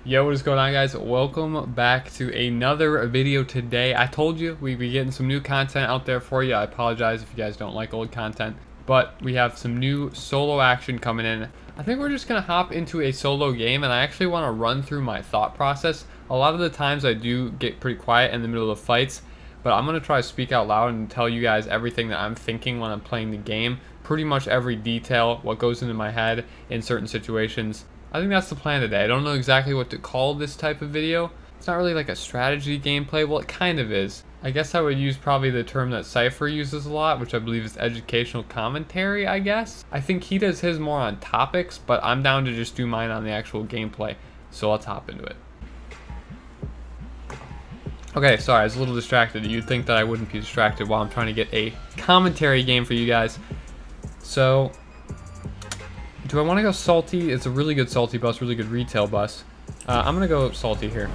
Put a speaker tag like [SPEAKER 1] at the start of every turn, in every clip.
[SPEAKER 1] Yo, what is going on, guys? Welcome back to another video today. I told you we'd be getting some new content out there for you. I apologize if you guys don't like old content, but we have some new solo action coming in. I think we're just gonna hop into a solo game, and I actually want to run through my thought process. A lot of the times I do get pretty quiet in the middle of fights, but I'm gonna try to speak out loud and tell you guys everything that I'm thinking when I'm playing the game. Pretty much every detail, what goes into my head in certain situations. I think that's the plan today. I don't know exactly what to call this type of video. It's not really like a strategy gameplay. Well, it kind of is. I guess I would use probably the term that Cypher uses a lot, which I believe is educational commentary, I guess. I think he does his more on topics, but I'm down to just do mine on the actual gameplay. So let's hop into it. Okay, sorry, I was a little distracted. You'd think that I wouldn't be distracted while I'm trying to get a commentary game for you guys. So, do I want to go salty? It's a really good salty bus, really good retail bus. I'm going to go salty here.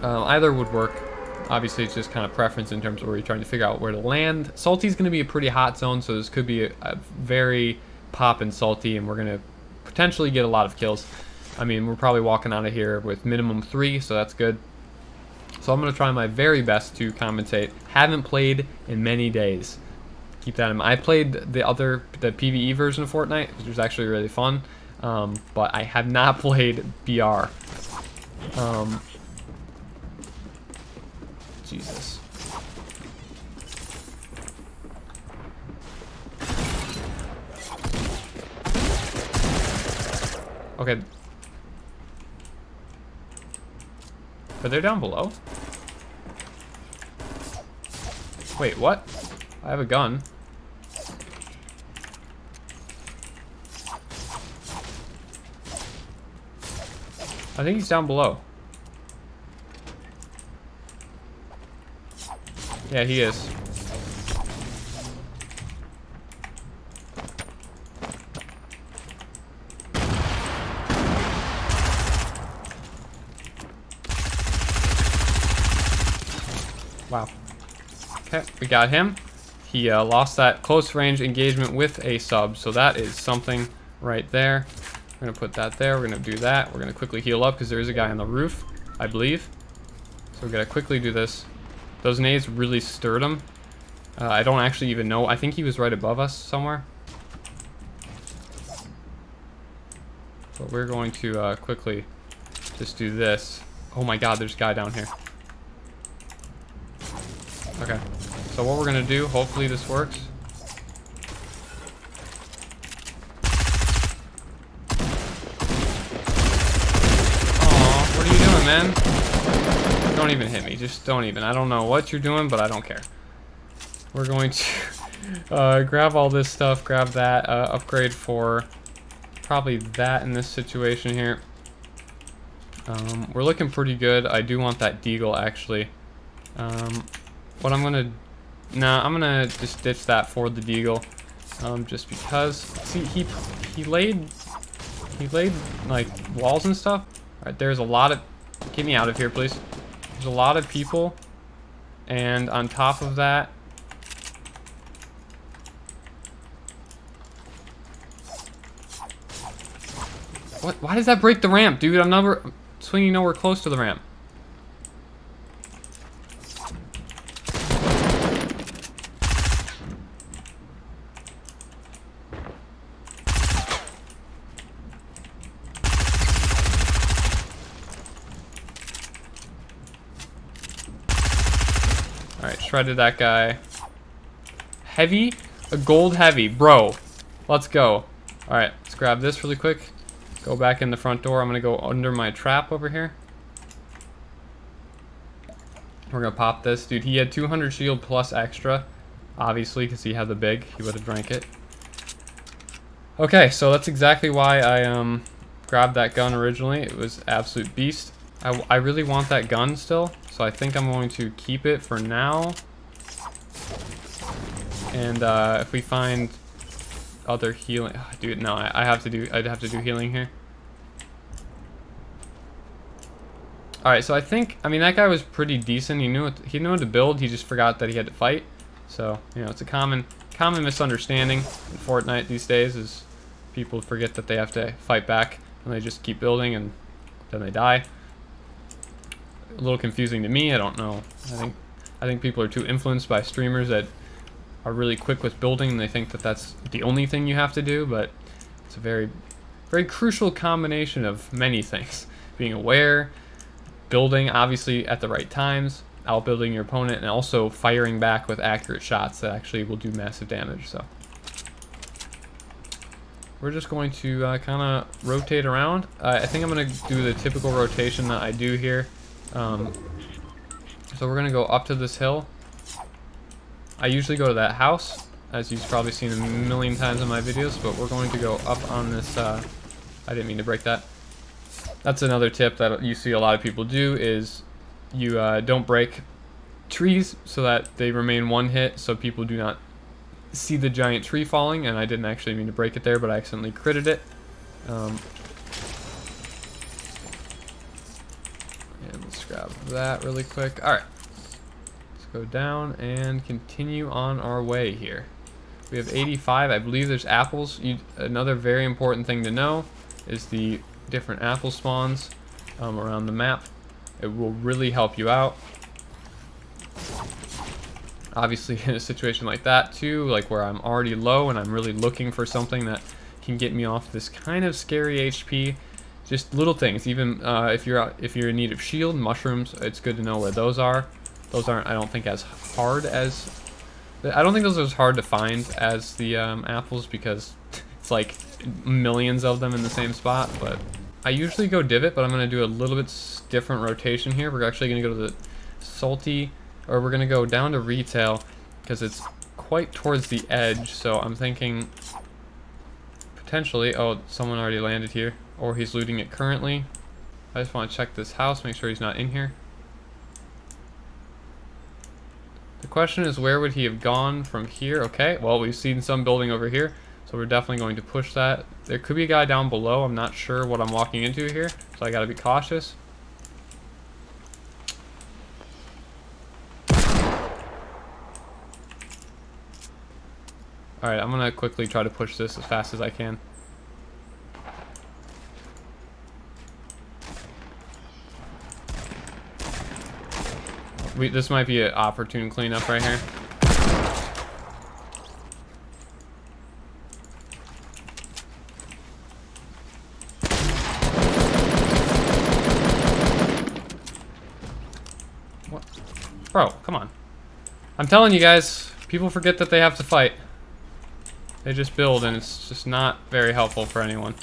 [SPEAKER 1] Either would work. Obviously, it's just kind of preference in terms of where you're trying to figure out where to land. Salty is going to be a pretty hot zone, so this could be a very poppin' salty, and we're going to potentially get a lot of kills. I mean, we're probably walking out of here with minimum 3, so that's good. So I'm going to try my very best to compensate. Haven't played in many days. Keep that in mind. I played the PvE version of Fortnite, which was actually really fun, but I have not played BR. Jesus. Okay. Are they down below? Wait, what? I have a gun. I think he's down below. Yeah, he is. Wow. Okay, we got him. He lost that close range engagement with a sub, so that is something right there. We're gonna put that there. We're gonna do that. We're gonna quickly heal up because there is a guy on the roof, I believe. So we're gonna quickly do this. Those nades really stirred him. I don't actually even know. I think he was right above us somewhere. So we're going to quickly just do this. Oh my God, there's a guy down here. Okay. So what we're gonna do, hopefully this works. Aw, what are you doing, man? Don't even hit me, just don't even. I don't know what you're doing, but I don't care. We're going to grab all this stuff, grab that, upgrade for probably that in this situation here. We're looking pretty good. I do want that deagle, actually. What I'm gonna I'm gonna just ditch that for the deagle, just because. See, he laid like walls and stuff. All right, there's a lot of. Get me out of here, please. There's a lot of people, and on top of that, what? Why does that break the ramp, dude? I'm swinging nowhere close to the ramp. Alright, shredded that guy. Heavy? A gold heavy. Bro, let's go. Alright, let's grab this really quick. Go back in the front door. I'm going to go under my trap over here. We're going to pop this. Dude, he had 200 shield plus extra. Obviously, because he had the big. He would have drank it. Okay, so that's exactly why I grabbed that gun originally. It was absolute beast. I really want that gun still. So I think I'm going to keep it for now. And if we find other healing, dude, no, I'd have to do healing here. All right, so I think, I mean, that guy was pretty decent. He knew how to build. He just forgot that he had to fight. So, you know, it's a common misunderstanding in Fortnite these days is people forget that they have to fight back and they just keep building and then they die. A little confusing to me. I don't know. I think people are too influenced by streamers that are really quick with building, and they think that that's the only thing you have to do, but it's a very, very crucial combination of many things. Being aware, building obviously at the right times, outbuilding your opponent, and also firing back with accurate shots that actually will do massive damage. So we're just going to kind of rotate around. I think I'm going to do the typical rotation that I do here. So we're going to go up to this hill. I usually go to that house, as you've probably seen a million times in my videos, but we're going to go up on this. I didn't mean to break that. That's another tip that you see a lot of people do, is you don't break trees so that they remain one hit, so people do not see the giant tree falling. And I didn't actually mean to break it there, but I accidentally critted it. And let's grab that really quick. All right. Go down and continue on our way here. We have 85. I believe there's apples. Another very important thing to know is the different apple spawns around the map. It will really help you out. Obviously, in a situation like that too, like where I'm already low and I'm really looking for something that can get me off this kind of scary HP. Just little things. Even if you're in need of shield, mushrooms, it's good to know where those are. Those aren't, I don't think, as hard as... I don't think those are as hard to find as the apples, because it's like millions of them in the same spot. But I usually go divot, but I'm going to do a little bit different rotation here. We're actually going to go to the salty, or we're going to go down to retail, because it's quite towards the edge. So I'm thinking potentially... Oh, someone already landed here, or he's looting it currently. I just want to check this house, make sure he's not in here. The question is, where would he have gone from here? Okay, well, we've seen some building over here, so we're definitely going to push that. There could be a guy down below. I'm not sure what I'm walking into here, so I gotta be cautious. Alright, I'm gonna quickly try to push this as fast as I can. This might be an opportune cleanup right here. What? Bro, come on. I'm telling you guys, people forget that they have to fight. They just build, and it's just not very helpful for anyone.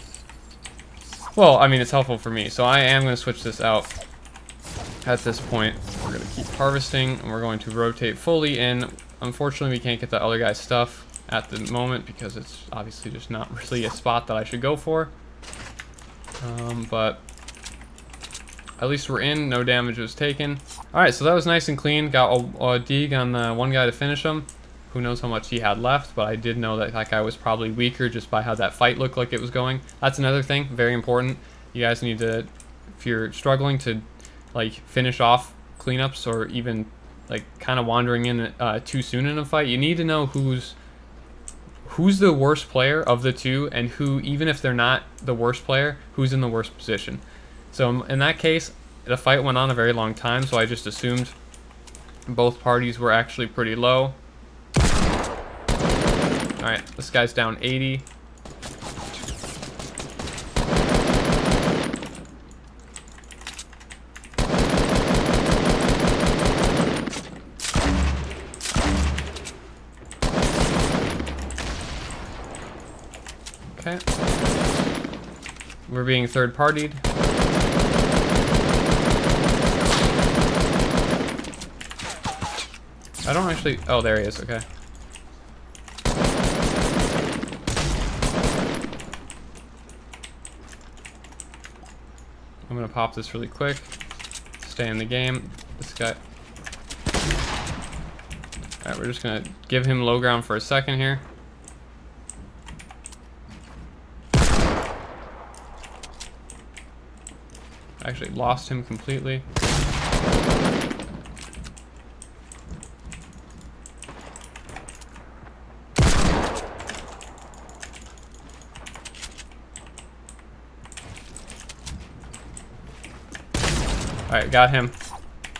[SPEAKER 1] Well, I mean, it's helpful for me, so I am going to switch this out. At this point, we're going to keep harvesting, and we're going to rotate fully in. Unfortunately, we can't get the other guy's stuff at the moment because it's obviously just not really a spot that I should go for. But at least we're in. No damage was taken. Alright, so that was nice and clean. Got a dig on the one guy to finish him. Who knows how much he had left, but I did know that that guy was probably weaker just by how that fight looked like it was going. That's another thing, very important. You guys need to, if you're struggling to like finish off cleanups, or even like kind of wandering in too soon in a fight, you need to know who's the worst player of the two, and who, even if they're not the worst player, who's in the worst position. So in that case, the fight went on a very long time, so I just assumed both parties were actually pretty low. Alright, this guy's down 80. Okay. We're being third-partied. I don't actually... Oh, there he is. Okay. I'm gonna pop this really quick. Stay in the game. This guy... Alright, we're just gonna give him low ground for a second here. Actually lost him completely. Alright, got him.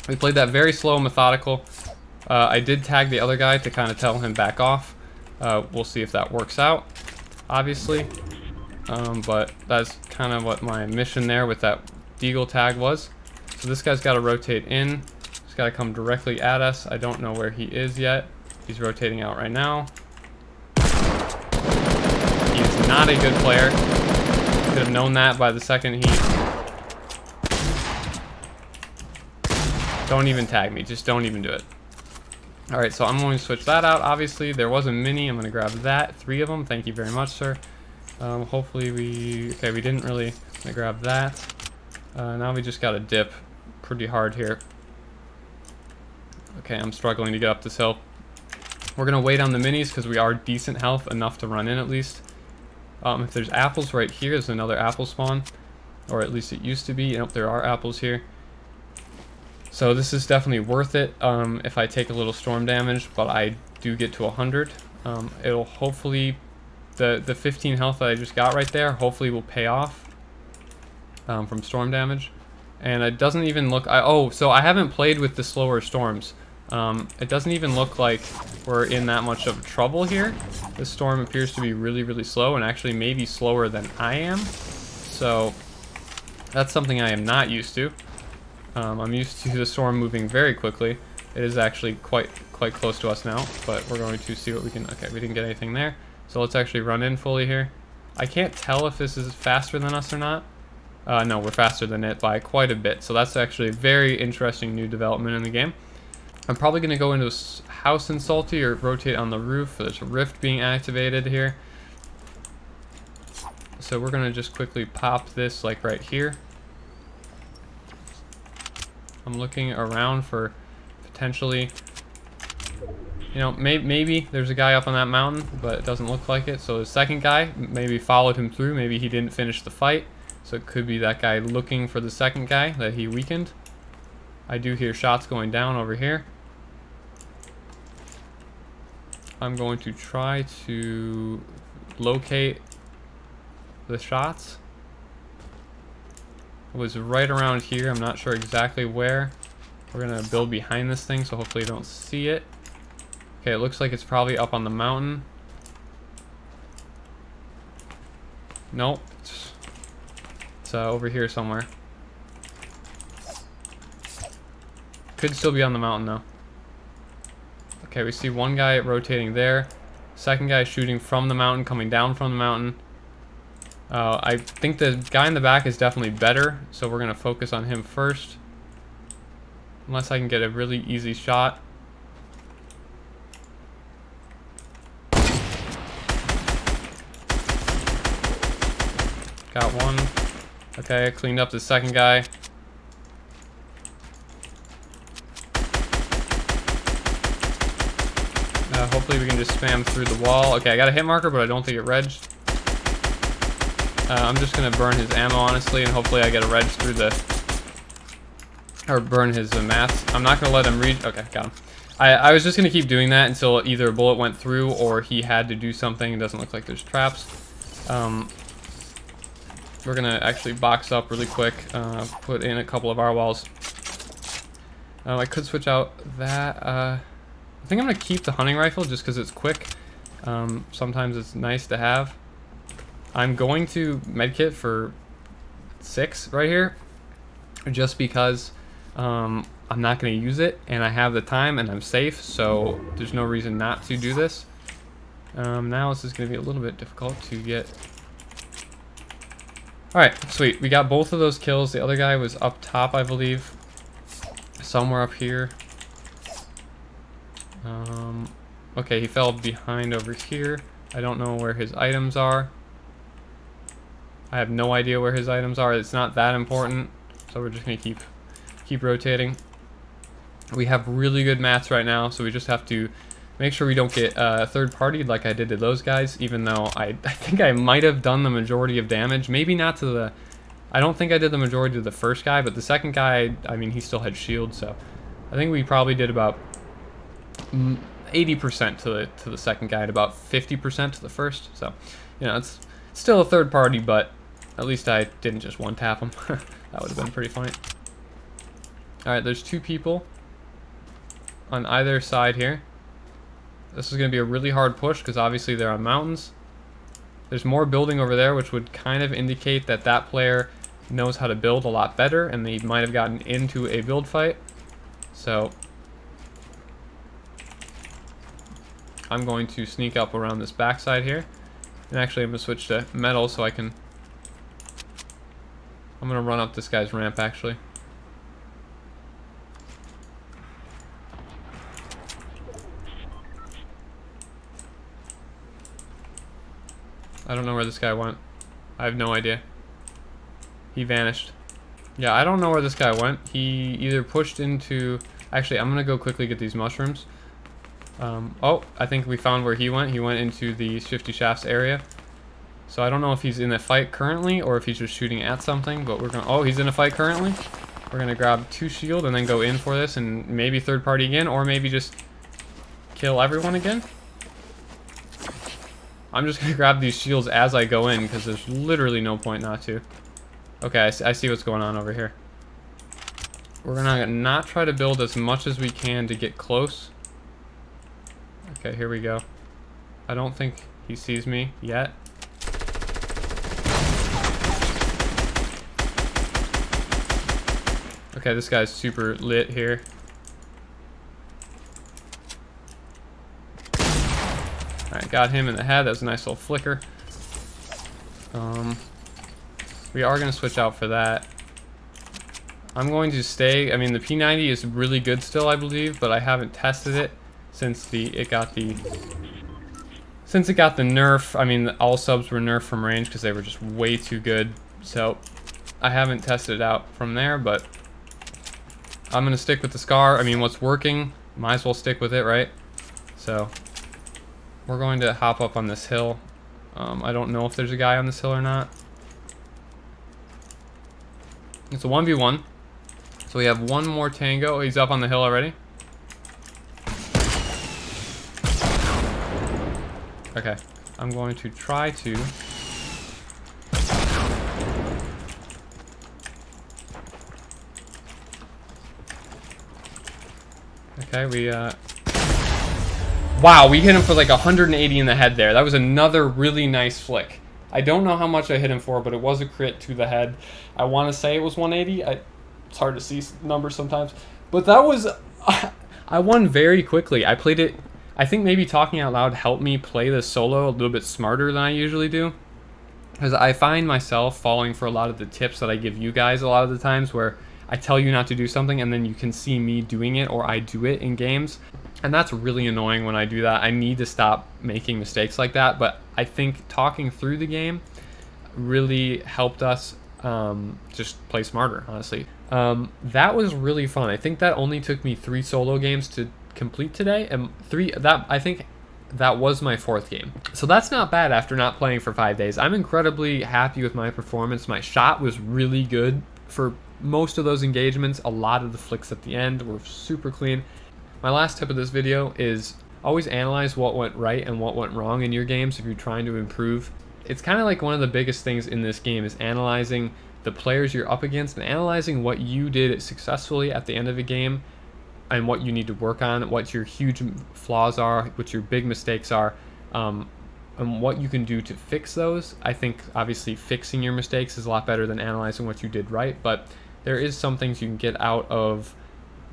[SPEAKER 1] We played that very slow and methodical. I did tag the other guy to kind of tell him back off. We'll see if that works out, obviously. But that's kind of what my mission there with that deagle tag was. So this guy's got to rotate in. He's got to come directly at us. I don't know where he is yet. He's rotating out right now. He's not a good player. Could have known that by the second he... Don't even tag me. Just don't even do it. Alright, so I'm going to switch that out. Obviously, there was a mini. I'm going to grab that. 3 of them. Thank you very much, sir. Hopefully we... Okay, we didn't really... I'm going to grab that. Now we just got to dip pretty hard here. Okay, I'm struggling to get up this hill. We're going to wait on the minis because we are decent health, enough to run in at least. If there's apples right here, there's another apple spawn. Or at least it used to be. Yep, there are apples here. So this is definitely worth it if I take a little storm damage, but I do get to 100. It'll hopefully... The 15 health that I just got right there, hopefully will pay off from storm damage. And it doesn't even look... so I haven't played with the slower storms. It doesn't even look like we're in that much of trouble here. This storm appears to be really, really slow, and actually maybe slower than I am. So that's something I am not used to. I'm used to the storm moving very quickly. It is actually quite close to us now, but we're going to see what we can... Okay, we didn't get anything there. So let's actually run in fully here. I can't tell if this is faster than us or not. No, we're faster than it by quite a bit. So that's actually a very interesting new development in the game. I'm probably going to go into a house in Salty or rotate on the roof. There's a rift being activated here. So we're going to just quickly pop this like right here. I'm looking around for potentially... You know, maybe there's a guy up on that mountain, but it doesn't look like it. So the second guy maybe followed him through. Maybe he didn't finish the fight. So it could be that guy looking for the second guy that he weakened. I do hear shots going down over here. I'm going to try to locate the shots. It was right around here. I'm not sure exactly where. We're going to build behind this thing, so hopefully you don't see it. Okay, it looks like it's probably up on the mountain. Nope. It's over here somewhere. Could still be on the mountain though. Okay, we see one guy rotating there. Second guy shooting from the mountain, coming down from the mountain. I think the guy in the back is definitely better, so we're going to focus on him first. Unless I can get a really easy shot. Got one. Okay, I cleaned up the second guy. Hopefully we can just spam through the wall. Okay, I got a hit marker, but I don't think it regged. I'm just gonna burn his ammo, honestly, and hopefully I get a reg through the... Or burn his mats. I'm not gonna let him reach... Okay, got him. I was just gonna keep doing that until either a bullet went through or he had to do something. It doesn't look like there's traps. We're gonna actually box up really quick, put in a couple of our walls. I could switch out that. I think I'm gonna keep the hunting rifle just because it's quick. Sometimes it's nice to have. I'm going to medkit for 6 right here, just because I'm not gonna use it and I have the time and I'm safe, so there's no reason not to do this. Now this is gonna be a little bit difficult to get. Alright, sweet. We got both of those kills. The other guy was up top, I believe. Somewhere up here. Okay, he fell behind over here. I don't know where his items are. I have no idea where his items are. It's not that important. So we're just going to keep rotating. We have really good mats right now, so we just have to make sure we don't get third-partied like I did to those guys, even though I think I might have done the majority of damage. Maybe not to the... I don't think I did the majority to the first guy, but the second guy, I mean, he still had shield, so I think we probably did about 80% to the second guy and about 50% to the first. So, you know, it's still a third party, but at least I didn't just one-tap him. That would have been pretty funny. Alright, there's 2 people on either side here. This is going to be a really hard push because obviously they're on mountains. There's more building over there, which would kind of indicate that that player knows how to build a lot better, and they might have gotten into a build fight. So I'm going to sneak up around this backside here. And actually I'm going to switch to metal so I'm going to run up this guy's ramp actually. I don't know where this guy went. I have no idea. He vanished. Yeah, I don't know where this guy went. He either pushed into... Actually, I'm gonna go quickly get these mushrooms. Oh, I think we found where he went. He went into the Shifty Shafts area. So I don't know if he's in a fight currently or if he's just shooting at something, but we're gonna... Oh, he's in a fight currently. We're gonna grab 2 shield and then go in for this and maybe third party again, or maybe just kill everyone again. I'm just gonna grab these shields as I go in because there's literally no point not to. Okay, I see what's going on over here. We're gonna not try to build as much as we can to get close. Okay, here we go. I don't think he sees me yet. Okay, this guy's super lit here. Alright, got him in the head. That was a nice little flicker. We are going to switch out for that. I'm going to stay. I mean, the P90 is really good still, I believe, but I haven't tested it since it got the nerf. I mean, all subs were nerfed from range because they were just way too good. So I haven't tested it out from there, but I'm going to stick with the Scar. I mean, what's working, might as well stick with it, right? So we're going to hop up on this hill. I don't know if there's a guy on this hill or not. It's a 1v1. So we have one more tango. He's up on the hill already. Okay. I'm going to try to... Okay, we, Wow, we hit him for like 180 in the head there. That was another really nice flick. I don't know how much I hit him for, but it was a crit to the head. I want to say it was 180. It's hard to see numbers sometimes. But that was... I won very quickly. I played it... I think maybe talking out loud helped me play this solo a little bit smarter than I usually do. Because I find myself falling for a lot of the tips that I give you guys a lot of the times where I tell you not to do something and then you can see me doing it or I do it in games. And that's really annoying when I do that. I need to stop making mistakes like that. But I think talking through the game really helped us just play smarter, honestly. That was really fun. I think that only took me 3 solo games to complete today. And I think that was my 4th game. So that's not bad after not playing for 5 days. I'm incredibly happy with my performance. My shot was really good for most of those engagements. A lot of the flicks at the end were super clean. My last tip of this video is always analyze what went right and what went wrong in your games if you're trying to improve. It's kind of like one of the biggest things in this game is analyzing the players you're up against and analyzing what you did successfully at the end of a game and what you need to work on, what your huge flaws are, what your big mistakes are, and what you can do to fix those. I think obviously fixing your mistakes is a lot better than analyzing what you did right, but there is some things you can get out of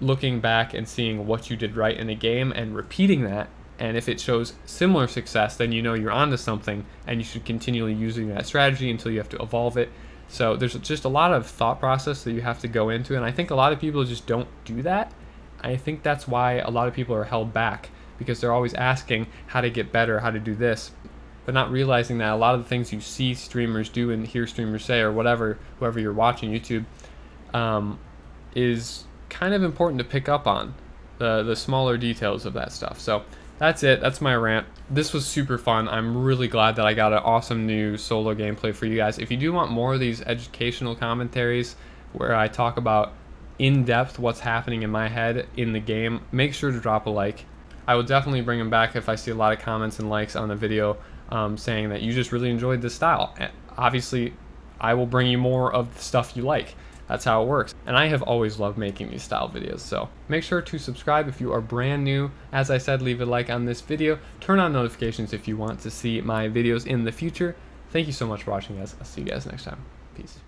[SPEAKER 1] looking back and seeing what you did right in a game and repeating that. And if it shows similar success, then you know you're onto something and you should continually using that strategy until you have to evolve it. So there's just a lot of thought process that you have to go into, and I think a lot of people just don't do that. I think that's why a lot of people are held back, because they're always asking how to get better, how to do this, but not realizing that a lot of the things you see streamers do and hear streamers say, or whatever, whoever you're watching YouTube, is kind of important to pick up on the smaller details of that stuff. So that's it. That's my rant. This was super fun. I'm really glad that I got an awesome new solo gameplay for you guys. If you do want more of these educational commentaries where I talk about in depth what's happening in my head in the game, make sure to drop a like. I will definitely bring them back if I see a lot of comments and likes on the video saying that you just really enjoyed this style. Obviously, I will bring you more of the stuff you like. That's how it works. And I have always loved making these style videos. So make sure to subscribe if you are brand new. As I said, leave a like on this video. Turn on notifications if you want to see my videos in the future. Thank you so much for watching, guys. I'll see you guys next time. Peace.